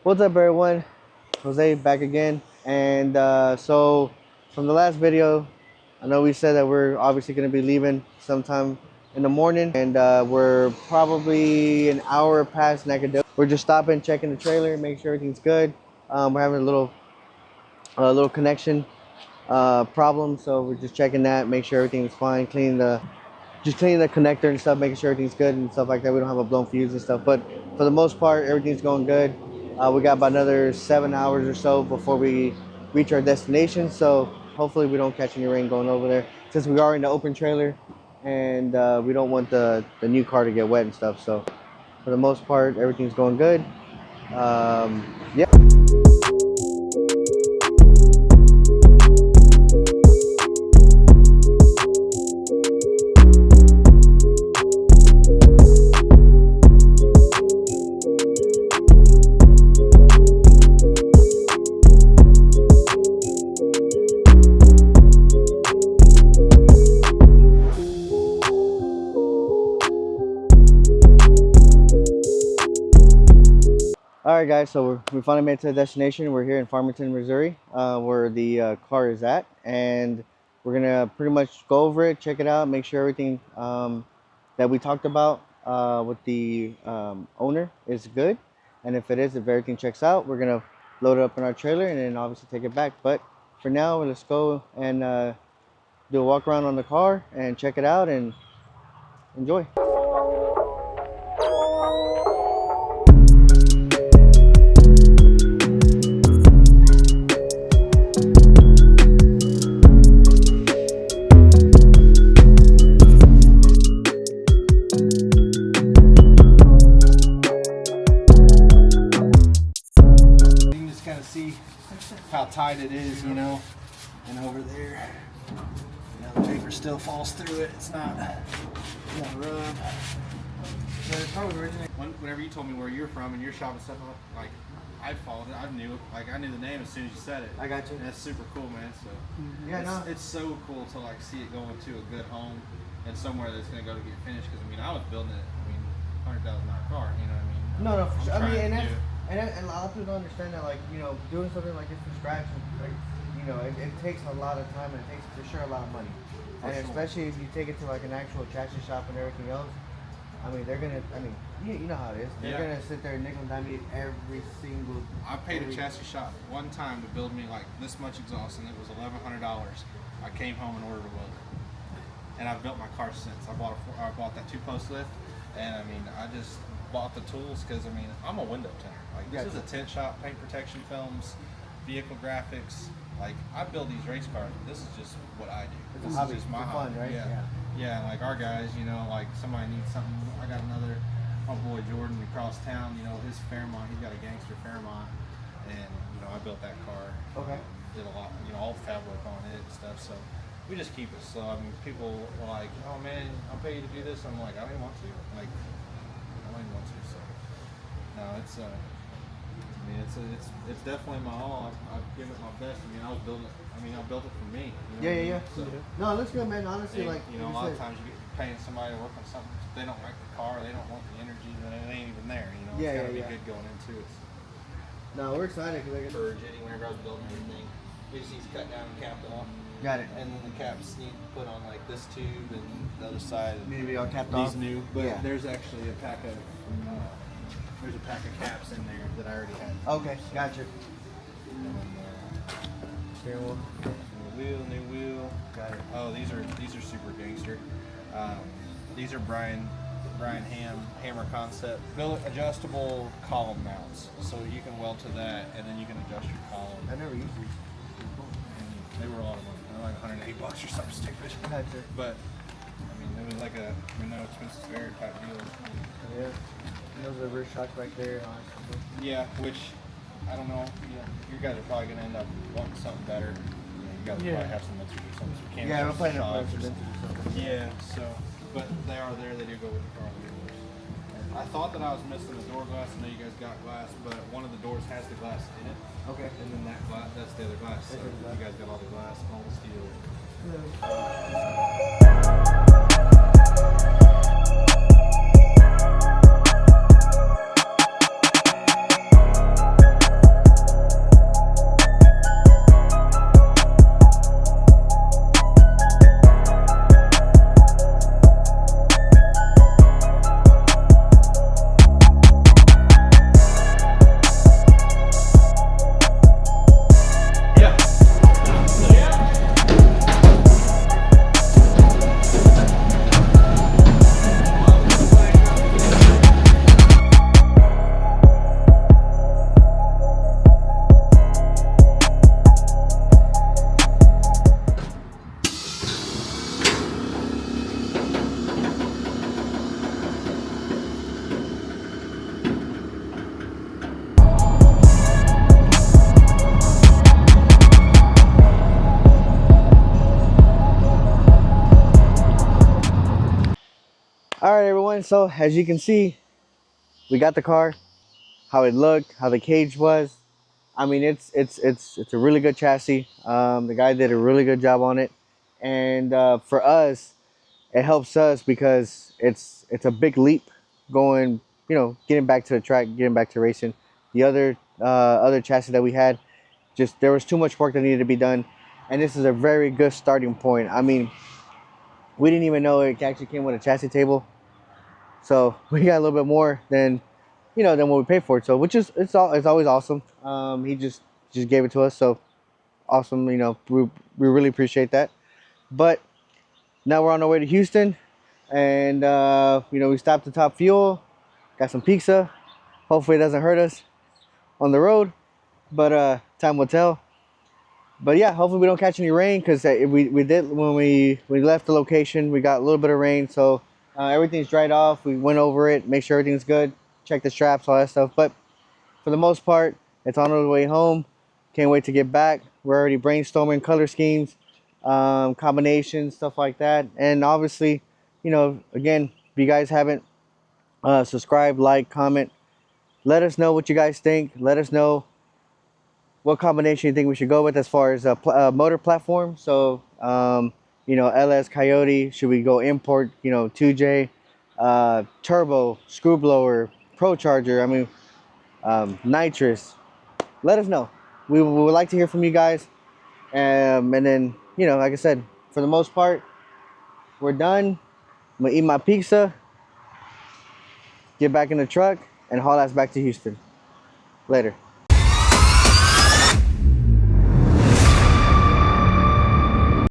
What's up, everyone? Jose back again. And so from the last video, I know we said that we're obviously going to be leaving sometime in the morning, and we're probably an hour past Nacogdoches. We're just stopping, checking the trailer, make sure everything's good. We're having a little connection problem, so we're just checking that, make sure everything's fine, just cleaning the connector and stuff, making sure everything's good and stuff like that. We don't have a blown fuse and stuff, but for the most part, everything's going good. We got about another 7 hours or so before we reach our destination, so hopefully we don't catch any rain going over there, since we are in the open trailer, and we don't want the new car to get wet and stuff. So for the most part, everything's going good. Yeah. Alright guys, so we finally made it to the destination. We're here in Farmington, Missouri, where the car is at, and we're gonna pretty much go over it, check it out, make sure everything that we talked about with the owner is good, and if it is, if everything checks out, we're gonna load it up in our trailer and then obviously take it back. But for now, let's go and do a walk around on the car and check it out and enjoy. How tight it is, you know, and over there, you know, the paper still falls through it. It's not rub. But it probably originated. Whenever you told me where you're from and your shop and stuff, like I followed it. I knew the name as soon as you said it. I got you. And that's super cool, man. So yeah, it's so cool to like see it going to a good home and somewhere that's gonna go to get finished. Because I mean, I was building it. I mean, $100,000 car. You know what I mean? No, for sure. I mean, and a lot of people don't understand that, like, you know, doing something like this from scratch, like, you know, it takes a lot of time and it takes for sure a lot of money. Especially if you take it to like an actual chassis shop and everything else. I mean, they're gonna. I mean, you know how it is. They're gonna sit there and nickel and dime you every single. I paid a chassis shop one time to build me like this much exhaust, and it was $1,100. I came home and ordered a welder, and I've built my car since. I bought that 2-post lift, and I mean, I just bought the tools because I mean, I'm a window tinter. Like this is a tint shop, paint protection films, vehicle graphics. Like I build these race cars. This is just what I do. This is just my hobby. Fun, right? Yeah. Like our guys, you know, like somebody needs something. I got my boy Jordan across town. You know, his Fairmont. He's got a gangster Fairmont, and you know, I built that car. Okay. Did a lot, you know, all the fab work on it and stuff. So we just keep it slow. I mean, people are like, "Oh man, I'll pay you to do this." I'm like, I don't even want to. Like, I don't even want to. So no, it's I mean, it's definitely my all. I've given it my best. I mean, I built it for me. You know So, no, it looks good, man. Honestly, like you know, a lot of times you get paying somebody to work on something. They don't like the car. They don't want the energy. Then it ain't even there. You know, it's gotta be good going into it. No, we're excited because for Jenny, whenever I was building everything, we just need to cut down and cap off. Got it. And then the caps need to put on like this tube and the other side. Need to be all capped off. off. These new, but there's actually a pack of. There's a pack of caps in there that I already had. Okay, gotcha. Steering wheel. New wheel. Got it. Oh, these are super gangster. These are Brian Hammer Concept. Billet adjustable column mounts, so you can weld to that, and then you can adjust your column. I never used these. They were a lot of money. They were like $180 or something stupid. Gotcha. But I mean, it was like no expensive spare type deal. Yeah. Those are rear shocks right there. Yeah, which I don't know. You know, you guys are probably gonna end up wanting something better. You guys probably have some vintage or something. So we're playing up for vintage or something. Yeah. So, but they are there. They do go with the car. I thought that I was missing the door glass. I know you guys got glass, but one of the doors has the glass in it. Okay. And then that glass, that's the other glass. So you guys got all the glass, all the steel. All right, everyone. So as you can see, we got the car, how it looked, how the cage was. I mean, it's a really good chassis. The guy did a really good job on it, and for us, it helps us because it's a big leap going, getting back to the track, getting back to racing. The other chassis that we had, just there was too much work that needed to be done, and this is a very good starting point. I mean, we didn't even know it actually came with a chassis table, so we got a little bit more than what we paid for it. So which is it's always awesome. He just gave it to us, so awesome. We really appreciate that. But now we're on our way to Houston, and we stopped to Top Fuel, got some pizza. Hopefully it doesn't hurt us on the road, but time will tell. But yeah, hopefully we don't catch any rain, because we did when we left the location. We got a little bit of rain, so everything's dried off. We went over it, make sure everything's good, check the straps, all that stuff. But for the most part, it's on our way home. Can't wait to get back. We're already brainstorming color schemes, combinations, stuff like that. And obviously, again, if you guys haven't subscribed, like, comment, let us know what you guys think. Let us know what combination you think we should go with as far as a motor platform. So, LS Coyote, should we go import, 2J, turbo, screw blower, pro charger, I mean, nitrous. Let us know. We would like to hear from you guys. And then, like I said, for the most part, we're done. I'm going to eat my pizza, get back in the truck, and haul ass back to Houston. Later.